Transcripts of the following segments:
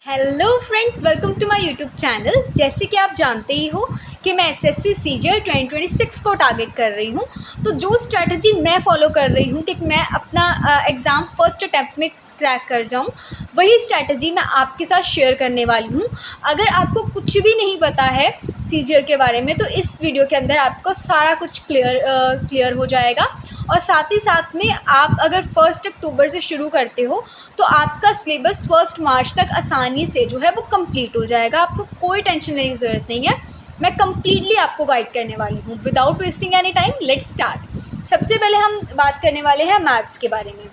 Hello friends, welcome to my YouTube channel. जैसे कि आप जानते ही हो कि मैं एसएससी सीजीएल 2026 को टारगेट कर रही हूँ। तो जो स्ट्रैटेजी मैं फॉलो कर रही हूँ कि मैं अपना एग्ज़ाम फर्स्ट अटैम्प्ट में क्रैक कर जाऊँ, वही स्ट्रैटेजी मैं आपके साथ शेयर करने वाली हूँ। अगर आपको कुछ भी नहीं पता है सीजीएल के बारे में तो इस वीडियो के अंदर आपको सारा कुछ क्लियर हो जाएगा। और साथ ही साथ में आप अगर 1 अक्टूबर से शुरू करते हो तो आपका सिलेबस 1 मार्च तक आसानी से जो है वो कंप्लीट हो जाएगा। आपको कोई टेंशन लेने की ज़रूरत नहीं है। मैं कंप्लीटली आपको गाइड करने वाली हूँ। Without wasting any time, let's start. सबसे पहले हम बात करने वाले हैं मैथ्स के बारे में।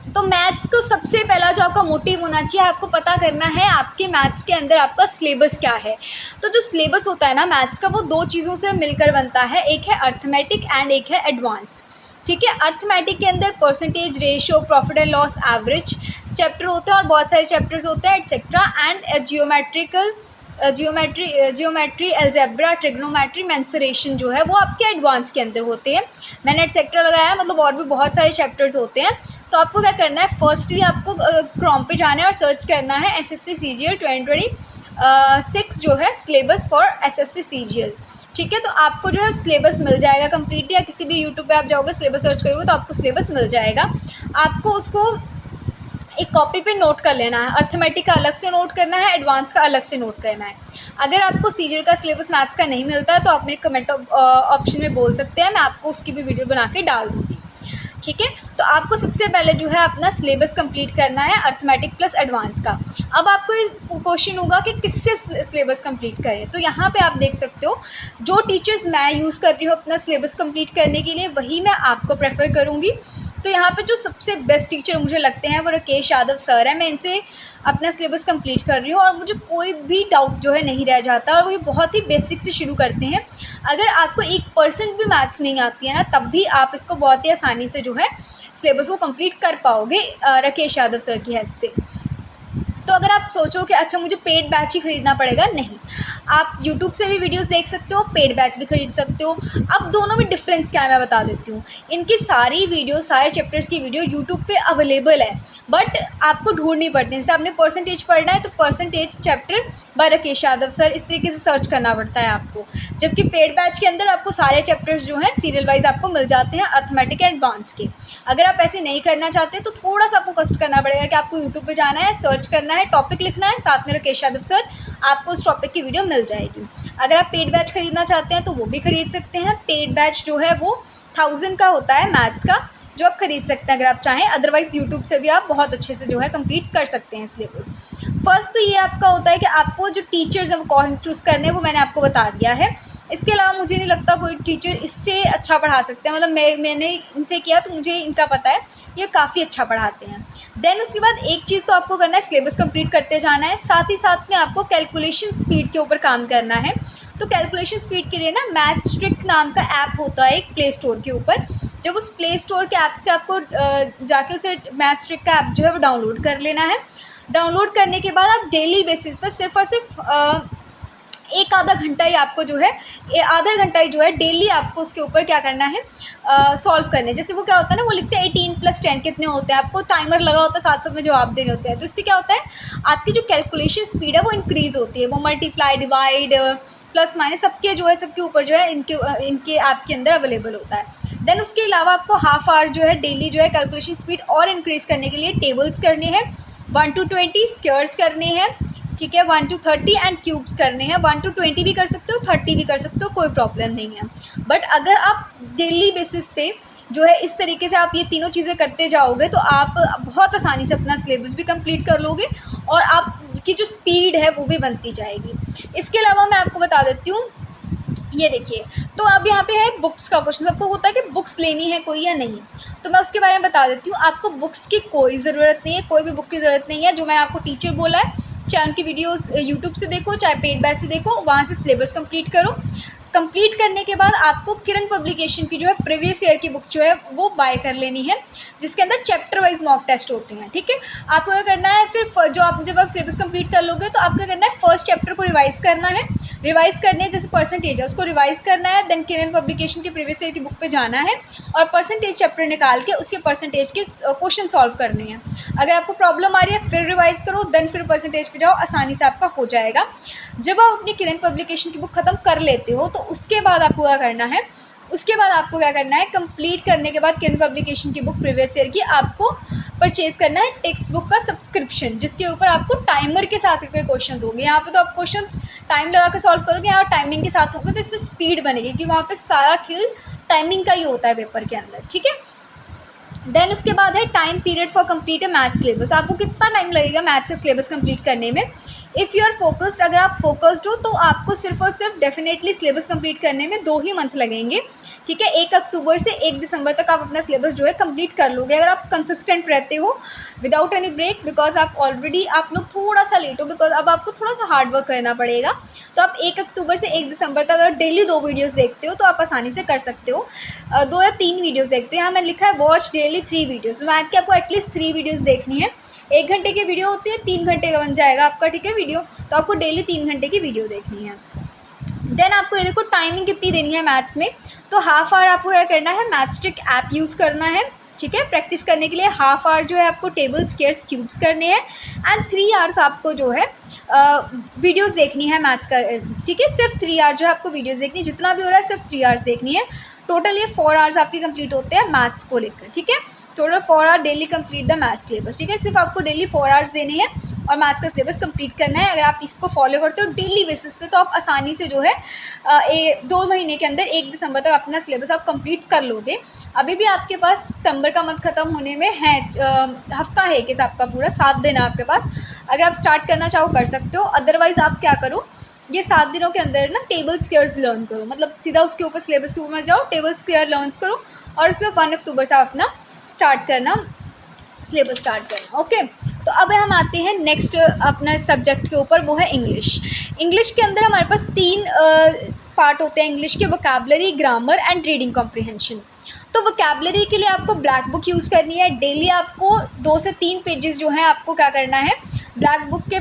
तो मैथ्स को सबसे पहला जो आपका मोटिव होना चाहिए, आपको पता करना है आपके मैथ्स के अंदर आपका सिलेबस क्या है। तो जो सिलेबस होता है ना मैथ्स का, वो दो चीज़ों से मिलकर बनता है। एक है अर्थमेटिक एंड एक है एडवांस। ठीक है, अर्थमेटिक के अंदर percentage, ratio, profit and loss, average chapter होते हैं और बहुत सारे चैप्टर्स होते हैं, etcetera. And geometry, algebra, trigonometry, mensuration जो है वो आपके एडवांस के अंदर होते हैं। मैंने एटसेट्रा लगाया, मतलब और भी बहुत सारे चैप्टर्स होते हैं। तो आपको क्या करना है, फर्स्टली आपको क्रोम पे जाना है और सर्च करना है एसएससी सीजीएल 2026 जो है सिलेबस फॉर एसएससी सीजीएल। ठीक है, तो आपको जो है सिलेबस मिल जाएगा कंप्लीट, या किसी भी यूट्यूब पे आप जाओगे सिलेबस सर्च करोगे तो आपको सिलेबस मिल जाएगा। आपको उसको एक कॉपी पे नोट कर लेना है। अर्थमेटिक का अलग से नोट करना है, एडवांस का अलग से नोट करना है। अगर आपको सीजीएल का सिलेबस मैथ्स का नहीं मिलता है तो आप मेरे कमेंट ऑप्शन में बोल सकते हैं, मैं आपको उसकी भी वीडियो बना के डाल दूँगी। ठीक है, तो आपको सबसे पहले जो है अपना सिलेबस कंप्लीट करना है अर्थमेटिक प्लस एडवांस का। अब आपको क्वेश्चन होगा कि किससे सिलेबस कंप्लीट करें, तो यहाँ पे आप देख सकते हो जो टीचर्स मैं यूज़ कर रही हूँ अपना सिलेबस कंप्लीट करने के लिए, वही मैं आपको प्रेफर करूँगी। तो यहाँ पे जो सबसे बेस्ट टीचर मुझे लगते हैं वो राकेश यादव सर है। मैं इनसे अपना सिलेबस कंप्लीट कर रही हूँ और मुझे कोई भी डाउट जो है नहीं रह जाता, और वो बहुत ही बेसिक से शुरू करते हैं। अगर आपको 1% भी मैथ्स नहीं आती है ना, तब भी आप इसको बहुत ही आसानी से जो है सिलेबस को कंप्लीट कर पाओगे राकेश यादव सर की हेल्प से। तो अगर आप सोचो कि अच्छा मुझे पेड बैच ही ख़रीदना पड़ेगा, नहीं, आप यूट्यूब से भी वीडियोस देख सकते हो, पेड बैच भी खरीद सकते हो। अब दोनों में डिफरेंस क्या है मैं बता देती हूँ। इनकी सारी वीडियो, सारे चैप्टर्स की वीडियो यूट्यूब पे अवेलेबल है, बट आपको ढूंढनी पड़ती है। जैसे आपने परसेंटेज पढ़ना है तो percentage chapter by Rakesh Yadav sir, इस तरीके से सर्च करना पड़ता है आपको। जबकि पेड बैच के अंदर आपको सारे चैप्टर्स जो हैं सीरियल वाइज आपको मिल जाते हैं अर्थमेटिक एंड एडवांस के। अगर आप ऐसे नहीं करना चाहते तो थोड़ा सा आपको कष्ट करना पड़ेगा कि आपको यूट्यूब पे जाना है, सर्च करना है, टॉपिक लिखना है, साथ में राकेश यादव सर, आपको उस टॉपिक की वीडियो मिल जाएगी। अगर आप पेड बैच खरीदना चाहते हैं तो वो भी खरीद सकते हैं। पेड बैच जो है वो 1000 का होता है मैथ्स का, जो आप खरीद सकते हैं अगर आप चाहें। अदरवाइज़ यूट्यूब से भी आप बहुत अच्छे से जो है कंप्लीट कर सकते हैं सिलेबस। फर्स्ट तो ये आपका होता है कि आपको जो टीचर्स हैं वो कौन चूज़ करने हैं, वो मैंने आपको बता दिया है। इसके अलावा मुझे नहीं लगता कोई टीचर इससे अच्छा पढ़ा सकते हैं। मतलब मैंने इनसे किया तो मुझे इनका पता है, ये काफ़ी अच्छा पढ़ाते हैं। देन उसके बाद एक चीज़ तो आपको करना है, सिलेबस कंप्लीट करते जाना है, साथ ही साथ में आपको कैलकुलेशन स्पीड के ऊपर काम करना है। तो कैलकुलेशन स्पीड के लिए ना मैथस्ट्रिक नाम का ऐप होता है एक प्ले स्टोर के ऊपर। जब उस प्ले स्टोर के ऐप से आपको जाके उसे मैथस्ट्रिक का ऐप जो है वो डाउनलोड कर लेना है। डाउनलोड करने के बाद आप डेली बेसिस पर सिर्फ और सिर्फ एक आधा घंटा ही आपको जो है, आधा घंटा ही जो है डेली आपको उसके ऊपर क्या करना है, सॉल्व करने। जैसे वो क्या होता है ना, वो लिखते हैं 18 + 10 कितने होते हैं, आपको टाइमर लगा होता है, साथ साथ में जवाब देने होते हैं। तो इससे क्या होता है, आपकी जो कैलकुलेशन स्पीड है वो इंक्रीज़ होती है। वो मल्टीप्लाई, डिवाइड, प्लस माइनस सबके जो है, सबके ऊपर जो है इनके ऐप के अंदर अवेलेबल होता है। देन उसके अलावा आपको हाफ आवर जो है डेली जो है कैलकुलेशन स्पीड और इंक्रीज़ करने के लिए टेबल्स करने हैं, 1 to 20 स्क्वायर्स करने हैं। ठीक है, 1 to 30 एंड क्यूब्स करने हैं। 1 to 20 भी कर सकते हो, 30 भी कर सकते हो, कोई प्रॉब्लम नहीं है। बट अगर आप डेली बेसिस पे जो है इस तरीके से आप ये तीनों चीज़ें करते जाओगे तो आप बहुत आसानी से अपना सिलेबस भी कंप्लीट कर लोगे और आपकी जो स्पीड है वो भी बनती जाएगी। इसके अलावा मैं आपको बता देती हूँ, ये देखिए, तो अब यहाँ पे है बुक्स का क्वेश्चन। सबको होता है कि बुक्स लेनी है कोई या नहीं, तो मैं उसके बारे में बता देती हूँ। आपको बुक्स की कोई ज़रूरत नहीं है, कोई भी बुक की ज़रूरत नहीं है। जो मैंने आपको टीचर बोला है, चाहे उनकी वीडियोस यूट्यूब से देखो, चाहे पेड बैच से देखो, वहाँ से सिलेबस कंप्लीट करो। कंप्लीट करने के बाद आपको किरण पब्लिकेशन की जो है प्रीवियस ईयर की बुक्स जो है वो बाय कर लेनी है, जिसके अंदर चैप्टर वाइज मॉक टेस्ट होते हैं। ठीक है, आपको क्या करना है, फिर जब आप सिलेबस कंप्लीट कर लोगे तो आपको करना है फर्स्ट चैप्टर को रिवाइज़ करना है। रिवाइज़ करने हैं, जैसे परसेंटेज है उसको रिवाइज़ करना है, देन किरण पब्लिकेशन के प्रीवियस ईयर की बुक पे जाना है और परसेंटेज चैप्टर निकाल के उसके परसेंटेज के क्वेश्चन सॉल्व करने हैं। अगर आपको प्रॉब्लम आ रही है फिर रिवाइज़ करो, देन फिर परसेंटेज पे जाओ, आसानी से आपका हो जाएगा। जब आप अपनी किरण पब्लिकेशन की बुक ख़त्म कर लेते हो तो उसके बाद आपको क्या करना है, कंप्लीट करने के बाद किरण पब्लिकेशन की बुक प्रीवियस ईयर की आपको परचेज करना है टेक्स्ट बुक का सब्सक्रिप्शन, जिसके ऊपर आपको टाइमर के साथ के क्वेश्चंस होंगे। यहाँ पे तो आप क्वेश्चंस टाइम लगा के सॉल्व करोगे, यहाँ टाइमिंग के साथ होगा तो इससे स्पीड बनेगी, क्योंकि वहाँ पे सारा खेल टाइमिंग का ही होता है पेपर के अंदर, ठीक है। देन उसके बाद है time period for complete a math syllabus. आपको कितना टाइम लगेगा मैथ्स का सिलेबस कंप्लीट करने में। इफ़ यू आर फोकस्ड, अगर आप फोकस्ड हो तो आपको सिर्फ और सिर्फ डेफिनेटली सिलेबस कंप्लीट करने में 2 ही मंथ लगेंगे, ठीक है। 1 अक्टूबर से 1 दिसंबर तक आप अपना सिलेबस जो है कंप्लीट कर लोगे, अगर आप कंसिस्टेंट रहते हो विदाउट एनी ब्रेक। बिकॉज आप लोग थोड़ा सा लेट हो, बिकॉज अब आपको थोड़ा सा हार्ड वर्क करना पड़ेगा। तो आप 1 अक्टूबर से 1 दिसंबर तक अगर डेली 2 वीडियोज़ देखते हो तो आप आसानी से कर सकते हो। 2 या 3 वीडियोज़ देखते हो, यहाँ मैंने लिखा है वॉच डेली 3 वीडियोज़। मैथ की आपको एटलीस्ट 3 वीडियोज़ देखनी है। 1 घंटे की वीडियो होती है, 3 घंटे का बन जाएगा आपका, ठीक है, वीडियो। तो आपको डेली 3 घंटे की वीडियो देखनी है। देन आपको ये देखो टाइमिंग कितनी देनी है मैथ्स में। तो हाफ आवर आपको क्या करना है, मैथस्टिक ऐप यूज़ करना है, ठीक है। प्रैक्टिस करने के लिए हाफ आवर जो है आपको टेबल स्क्वायर्स क्यूब्स करने हैं एंड 3 आवर्स आपको जो है वीडियोस देखनी है मैथ्स का, ठीक है। सिर्फ 3 आवर जो है आपको वीडियोस देखनी है, जितना भी हो रहा है सिर्फ 3 आवर्स देखनी है। टोटल ये 4 आवर्स आपके कंप्लीट होते हैं मैथ्स को लेकर, ठीक है। Total 4 hour daily complete the maths syllabus, ठीक है। सिर्फ आपको डेली 4 आवर्स देने हैं और मैथ्स का सिलेबस कंप्लीट करना है। अगर आप इसको फॉलो करते हो डेली बेसिस पे तो आप आसानी से जो है 2 महीने के अंदर 1 दिसंबर तक अपना सिलेबस आप कंप्लीट कर लोगे। अभी भी आपके पास सितंबर का मंथ ख़त्म होने में है, हफ्ता है कि आपका पूरा 7 दिन है आपके पास। अगर आप स्टार्ट करना चाहो कर सकते हो, अदरवाइज़ आप क्या करो, ये 7 दिनों के अंदर ना टेबल स्क्वायर्स लर्न करो, मतलब सीधा उसके ऊपर सिलेबस के ऊपर में जाओ, टेबल स्क्वायर लर्न करो और उसके बाद 1 अक्टूबर से आप अपना सिलेबस स्टार्ट करना, ओके। तो अब हम आते हैं नेक्स्ट अपना सब्जेक्ट के ऊपर, वो है इंग्लिश। इंग्लिश के अंदर हमारे पास 3 पार्ट होते हैं इंग्लिश के, vocabulary, grammar and reading comprehension. तो वोकैबुलरी के लिए आपको ब्लैक बुक यूज़ करनी है। डेली आपको 2 से 3 पेजेस जो हैं आपको क्या करना है, ब्लैक बुक के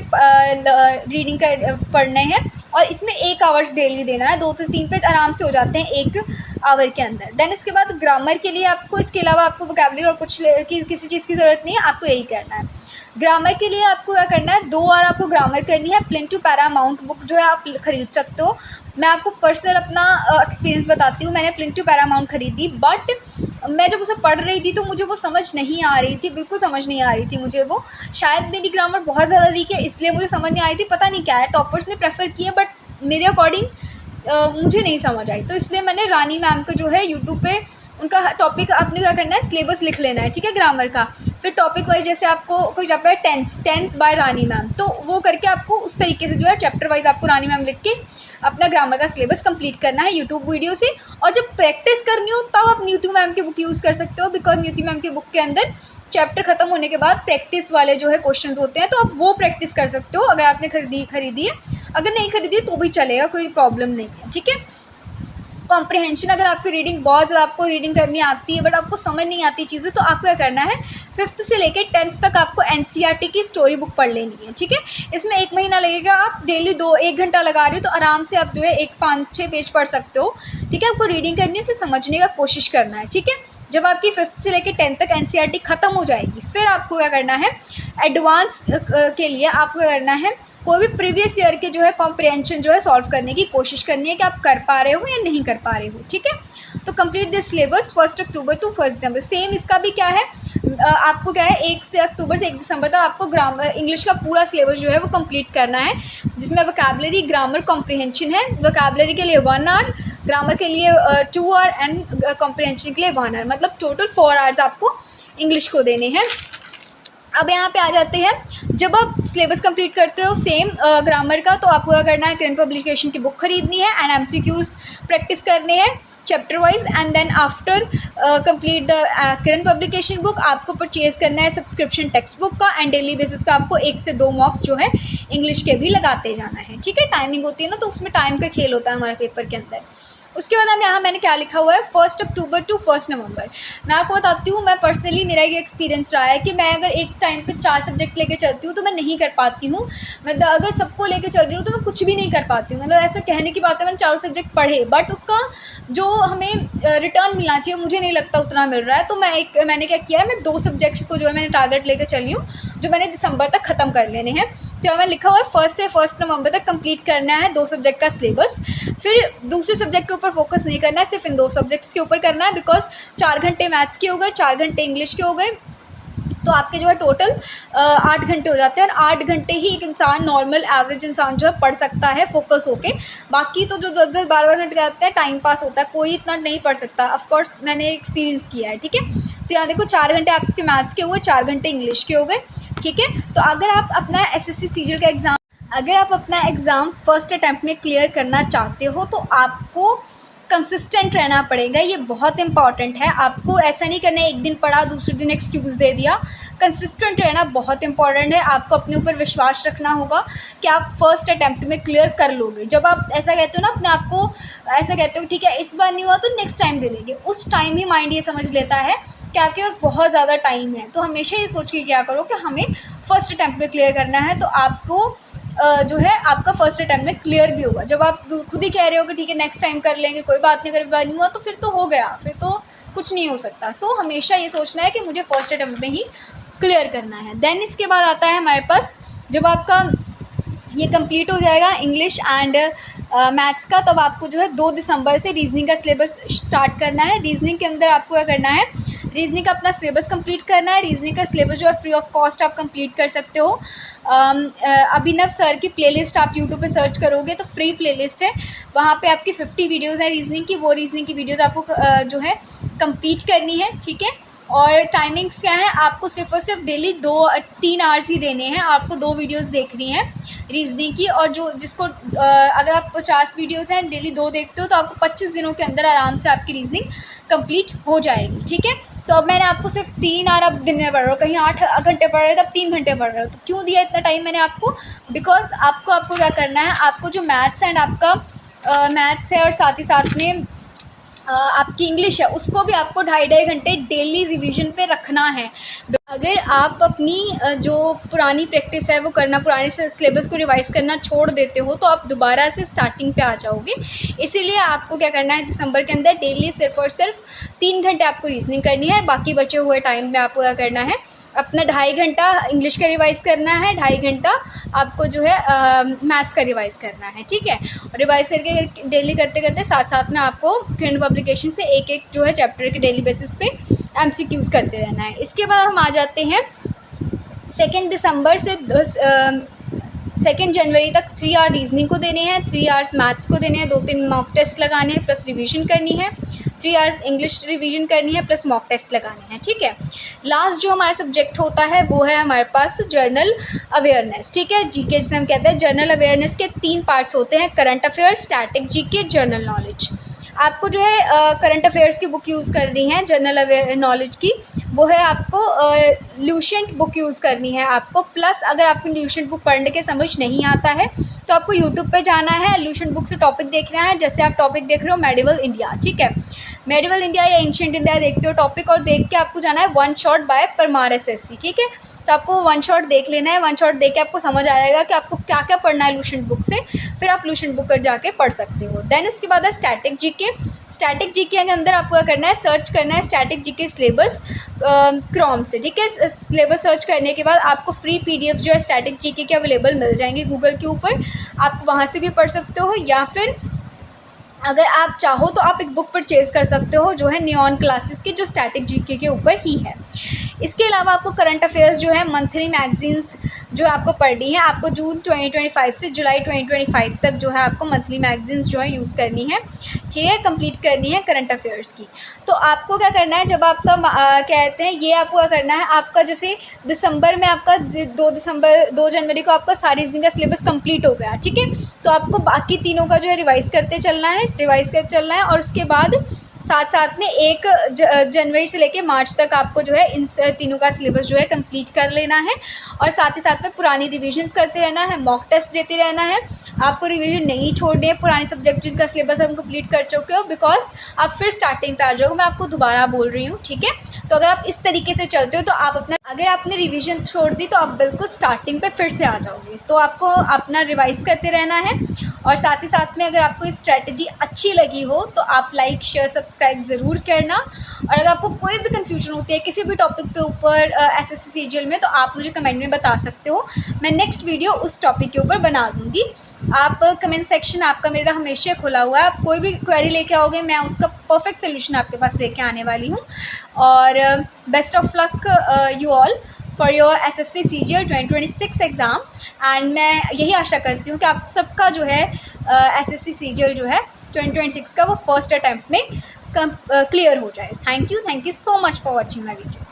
रीडिंग कर पढ़ने हैं और इसमें 1 आवर्स डेली देना है। 2 से 3 पेज आराम से हो जाते हैं 1 आवर के अंदर। देन उसके बाद ग्रामर के लिए आपको इसके अलावा आपको वोकैबुलरी और कुछ किसी चीज़ की ज़रूरत नहीं है, आपको यही करना है। ग्रामर के लिए आपको क्या करना है, 2 बार आपको ग्रामर करनी है। प्लेन टू पैरामाउंट बुक जो है आप खरीद सकते हो। मैं आपको पर्सनल अपना एक्सपीरियंस बताती हूँ। मैंने प्लेन टू पैरामाउंट खरीदी, बट मैं जब उसे पढ़ रही थी तो मुझे वो समझ नहीं आ रही थी, बिल्कुल समझ नहीं आ रही थी मुझे वो। शायद मेरी ग्रामर बहुत ज़्यादा वीक है इसलिए मुझे समझ नहीं आई थी, पता नहीं क्या है। टॉपर्स ने प्रेफर किए बट मेरे अकॉर्डिंग मुझे नहीं समझ आई, तो इसलिए मैंने रानी मैम को जो है यूट्यूब पे उनका टॉपिक आपने क्या करना है, सिलेबस लिख लेना है, ठीक है, ग्रामर का। फिर टॉपिक वाइज जैसे आपको कोई चैप्टर है टेंस बाय रानी मैम, तो वो करके आपको उस तरीके से जो है चैप्टर वाइज आपको रानी मैम लिख के अपना ग्रामर का सिलेबस कंप्लीट करना है यूट्यूब वीडियो से। और जब प्रैक्टिस करनी हो तब आप नीतू मैम की बुक यूज़ कर सकते हो, बिकॉज नीतू मैम की बुक के अंदर चैप्टर ख़त्म होने के बाद प्रैक्टिस वाले जो है क्वेश्चंस होते हैं, तो आप वो प्रैक्टिस कर सकते हो अगर आपने खरीदी है। अगर नहीं खरीदी तो भी चलेगा, कोई प्रॉब्लम नहीं है, ठीक है। कॉम्प्रिहेंशन, अगर आपकी रीडिंग बहुत ज़्यादा आपको रीडिंग करनी आती है बट आपको समझ नहीं आती चीज़ें, तो आपको क्या करना है, 5th से लेकर 10th तक आपको NCERT की स्टोरी बुक पढ़ लेनी है, ठीक है। इसमें 1 महीना लगेगा, आप डेली 1 घंटा लगा रहे हो तो आराम से आप जो है 5-6 पेज पढ़ सकते हो, ठीक है। आपको रीडिंग करनी है, उसे समझने का कोशिश करना है, ठीक है। जब आपकी 5th से लेकर 10th तक NCERT ख़त्म हो जाएगी, फिर आपको क्या करना है, एडवांस के लिए आपको क्या करना है, कोई भी प्रीवियस ईयर के जो है कॉम्प्रिहेंशन जो है सॉल्व करने की कोशिश करनी है कि आप कर पा रहे हो या नहीं कर पा रहे हो, ठीक है। तो complete this syllabus 1 October to 1 December. Same इसका भी क्या है, आपको क्या है, 1 अक्टूबर से 1 दिसंबर तक आपको ग्रामर इंग्लिश का पूरा सिलेबस जो है वो कंप्लीट करना है, जिसमें वोकैबुलरी, ग्रामर, कॉम्प्रिहेंशन है। वोकैबुलरी के लिए 1 आवर, ग्रामर के लिए 2 आवर एंड कॉम्प्रिहेंशन के लिए 1 आवर, मतलब टोटल 4 आवर्स आपको इंग्लिश को देने हैं। अब यहाँ पे आ जाते हैं, जब आप सिलेबस कंप्लीट करते हो सेम ग्रामर का, तो आपको क्या करना है, करंट पब्लिकेशन की बुक खरीदनी है एंड MCQs प्रैक्टिस करने हैं chapter wise. And then after complete the current publication book आपको परचेज करना है सब्सक्रिप्शन टेक्स्ट बुक का, एंड डेली बेसिस पे आपको 1 से 2 मार्क्स जो है इंग्लिश के भी लगाते जाना है, ठीक है। टाइमिंग होती है ना, तो उसमें टाइम का खेल होता है हमारे पेपर के अंदर, उसके बाद अब यहाँ मैंने क्या लिखा हुआ है 1 अक्टूबर टू 1 नवंबर। मैं आपको बताती हूँ, मैं पर्सनली मेरा ये एक्सपीरियंस रहा है कि मैं अगर एक टाइम पे 4 सब्जेक्ट लेके चलती हूँ तो मैं नहीं कर पाती हूँ। मैं अगर सबको लेके चल रही हूँ तो मैं कुछ भी नहीं कर पाती हूँ। मतलब ऐसा कहने की बात है, मैंने 4 सब्जेक्ट पढ़े बट उसका जो हमें रिटर्न मिलना चाहिए मुझे नहीं लगता उतना मिल रहा है। तो मैंने क्या किया है, मैं 2 सब्जेक्ट्स को जो है मैंने टारगेट लेकर चली हूँ, जो मैंने दिसंबर तक ख़त्म कर लेने हैं। तो मैं लिखा हुआ है 1 से 1 नवंबर तक कंप्लीट करना है 2 सब्जेक्ट का सिलेबस। फिर दूसरे सब्जेक्ट के ऊपर फोकस नहीं करना है, सिर्फ इन 2 सब्जेक्ट्स के ऊपर करना है। बिकॉज 4 घंटे मैथ्स के हो गए, 4 घंटे इंग्लिश के हो गए, तो आपके जो है टोटल 8 घंटे हो जाते हैं। और 8 घंटे ही एक इंसान, नॉर्मल एवरेज इंसान जो है पढ़ सकता है फोकस होके। बाकी तो जो 10-10 12-12 घंटे आते हैं टाइम पास होता है, कोई इतना नहीं पढ़ सकता। ऑफ कोर्स मैंने एक्सपीरियंस किया है, ठीक है। तो यहाँ देखो 4 घंटे आपके मैथ्स के हुए, 4 घंटे इंग्लिश के हो गए, ठीक है। तो अगर आप अपना एसएससी सीजीएल का एग्ज़ाम, अगर आप अपना एग्ज़ाम फर्स्ट अटैम्प्ट में क्लियर करना चाहते हो तो आपको कंसिस्टेंट रहना पड़ेगा। ये बहुत इंपॉर्टेंट है। आपको ऐसा नहीं करना है एक दिन पढ़ा दूसरे दिन एक्सक्यूज़ दे दिया। कंसिस्टेंट रहना बहुत इंपॉर्टेंट है। आपको अपने ऊपर विश्वास रखना होगा कि आप फर्स्ट अटैम्प्ट में क्लियर कर लोगे। जब आप ऐसा कहते हो ना अपने आप को, ऐसा कहते हो ठीक है इस बार नहीं हुआ तो नेक्स्ट टाइम दे देंगे, उस टाइम ही माइंड ये समझ लेता है कि आपके पास बहुत ज़्यादा टाइम है। तो हमेशा ये सोच के क्या करो कि हमें फ़र्स्ट अटैम्प्ट में क्लियर करना है, तो आपको जो है आपका फर्स्ट अटैम्प्ट में क्लियर भी होगा। जब आप खुद ही कह रहे हो कि ठीक है नेक्स्ट टाइम कर लेंगे, कोई बात नहीं, अगर नहीं हुआ तो फिर तो हो गया, फिर तो कुछ नहीं हो सकता। सो हमेशा ये सोचना है कि मुझे फर्स्ट अटैम्प्ट में ही क्लियर करना है। देन इसके बाद आता है हमारे पास, जब आपका ये कंप्लीट हो जाएगा इंग्लिश एंड मैथ्स का, तब आपको जो है 2 दिसंबर से रीजनिंग का सिलेबस स्टार्ट करना है। रीजनिंग के अंदर आपको क्या करना है, रीजनिंग का अपना सिलेबस कंप्लीट करना है। रीजनिंग का सिलेबस जो है फ्री ऑफ कॉस्ट आप कंप्लीट कर सकते हो। अभिनव सर की प्लेलिस्ट आप यूट्यूब पे सर्च करोगे तो फ्री प्लेलिस्ट है, वहाँ पे आपकी 50 वीडियोज़ हैं रीजनिंग की। वो रीजनिंग की वीडियोज़ आपको जो है कंप्लीट करनी है, ठीक है। और टाइमिंग्स क्या है, आपको सिर्फ और सिर्फ डेली 2-3 आवर्स ही देने हैं। आपको 2 वीडियोज़ देखनी है रीजनिंग की, और जो जिसको अगर आप 50 वीडियोज़ हैं डेली 2 देखते हो तो आपको 25 दिनों के अंदर आराम से आपकी रीजनिंग कंप्लीट हो जाएगी, ठीक है। तो अब मैंने आपको सिर्फ 3 आवर, अब दिन में पढ़ रहे हो, कहीं 8 घंटे पढ़ रहे थे अब 3 घंटे पढ़ रहे हो, तो क्यों दिया इतना टाइम मैंने आपको? बिकॉज आपको क्या करना है, आपको जो मैथ्स एंड आपका मैथ्स है और साथ ही साथ में आपकी इंग्लिश है उसको भी आपको 2.5 घंटे डेली रिवीजन पे रखना है। अगर आप अपनी जो पुरानी प्रैक्टिस है वो करना, पुराने से सिलेबस को रिवाइज़ करना छोड़ देते हो तो आप दोबारा से स्टार्टिंग पे आ जाओगे। इसीलिए आपको क्या करना है, दिसंबर के अंदर डेली सिर्फ और सिर्फ 3 घंटे आपको रीजनिंग करनी है। बाकी बचे हुए टाइम में आपको क्या करना है, अपना 2.5 घंटा इंग्लिश का रिवाइज़ करना है, 2.5 घंटा आपको जो है मैथ्स का रिवाइज़ करना है, ठीक है। और रिवाइज़ करके डेली करते करते साथ साथ में आपको किरण पब्लिकेशन से एक जो है चैप्टर के डेली बेसिस पे MCQs करते रहना है। इसके बाद हम आ जाते हैं 2 दिसंबर से 2 जनवरी तक 3 आवर रीजनिंग को देने हैं, 3 आवर्स मैथ्स को देने हैं, 2-3 मॉक टेस्ट लगाने हैं प्लस रिवीजन करनी है, 3 आवर्स इंग्लिश रिवीजन करनी है प्लस मॉक टेस्ट लगाने हैं, ठीक है। लास्ट जो हमारा सब्जेक्ट होता है वो है हमारे पास जर्नल अवेयरनेस, ठीक है। जीके जिसे हम कहते हैं, जर्नल अवेयरनेस के 3 पार्ट्स होते हैं, current affairs, static GK, general knowledge. आपको जो है करंट अफेयर्स की बुक यूज़ करनी है, जनरल अवेयर नॉलेज की वो है आपको ल्यूसेंट बुक यूज़ करनी है आपको। प्लस अगर आपको ल्यूसेंट बुक पढ़ने के समझ नहीं आता है तो आपको यूट्यूब पे जाना है, ल्यूसेंट बुक से टॉपिक देखना है। जैसे आप टॉपिक देख रहे हो मेडिवल इंडिया, ठीक है, मेडिवल इंडिया या एंशिएंट इंडिया देखते हो टॉपिक, और देख के आपको जाना है one shot bye Parmar SSC, ठीक है। तो आपको वन शॉट देख लेना है, वन शॉट देख के आपको समझ आएगा कि आपको क्या क्या पढ़ना है ल्यूसेंट बुक से, फिर आप ल्यूसेंट बुक पर जाके पढ़ सकते हो। देन उसके बाद है स्टैटिक जीके। स्टैटिक जीके के अंदर आपको क्या करना है, सर्च करना है स्टैटिक जीके सिलेबस क्रोम से, ठीक है। सिलेबस सर्च करने के बाद आपको फ्री PDF जो है स्टैटिक जीके के अवेलेबल मिल जाएंगे गूगल के ऊपर, आप वहाँ से भी पढ़ सकते हो, या फिर अगर आप चाहो तो आप एक बुक परचेज़ कर सकते हो जो है नियॉन क्लासेस की, जो स्टैटिक जीके के ऊपर ही है। इसके अलावा आपको करंट अफेयर्स जो है मंथली मैगजीन्स जो आपको पढ़नी है, आपको जून 2025 से जुलाई 2025 तक जो है आपको मंथली मैगजीन्स जो है यूज़ करनी है, ठीक है, कंप्लीट करनी है करंट अफेयर्स की। तो आपको क्या करना है, जब आपका कहते हैं ये आपको क्या करना है, आपका जैसे दिसंबर में आपका 2 जनवरी को आपका सारी रीजनिंग का सिलेबस कंप्लीट हो गया, ठीक है। तो आपको बाकी तीनों का जो है रिवाइज़ करते चलना है, और उसके बाद साथ साथ में 1 जनवरी से लेके मार्च तक आपको जो है इन तीनों का सिलेबस जो है कंप्लीट कर लेना है, और साथ ही साथ में पुरानी रिविजन्स करते रहना है, मॉक टेस्ट देते रहना है। आपको रिवीजन नहीं छोड़नी है, पुराने सब्जेक्ट जिसका सिलेबस हम कंप्लीट कर चुके हो, बिकॉज आप फिर स्टार्टिंग पे आ जाओगे। मैं आपको दोबारा बोल रही हूँ, ठीक है। तो अगर आप इस तरीके से चलते हो तो आप अपना, अगर आपने रिवीजन छोड़ दी तो आप बिल्कुल स्टार्टिंग पे फिर से आ जाओगे। तो आपको अपना रिवाइज करते रहना है, और साथ ही साथ में अगर आपको स्ट्रेटजी अच्छी लगी हो तो आप लाइक शेयर सब्सक्राइब ज़रूर करना। और अगर आपको कोई भी कन्फ्यूजन होती है किसी भी टॉपिक पे ऊपर एसएससी सीजीएल में, तो आप मुझे कमेंट में बता सकते हो। मैं नेक्स्ट वीडियो उस टॉपिक के ऊपर बना दूँगी। आप कमेंट सेक्शन आपका मेरा हमेशा खुला हुआ है, आप कोई भी क्वेरी लेके आओगे, मैं उसका परफेक्ट सोल्यूशन आपके पास लेके आने वाली हूँ। और best of luck you all for your SSC CGL 2026 exam. And मैं यही आशा करती हूँ कि आप सबका जो है एसएससी सीजीएल जो है 2026 का वो फर्स्ट अटैम्प्ट में क्लियर हो जाए। Thank you so much for watching my video.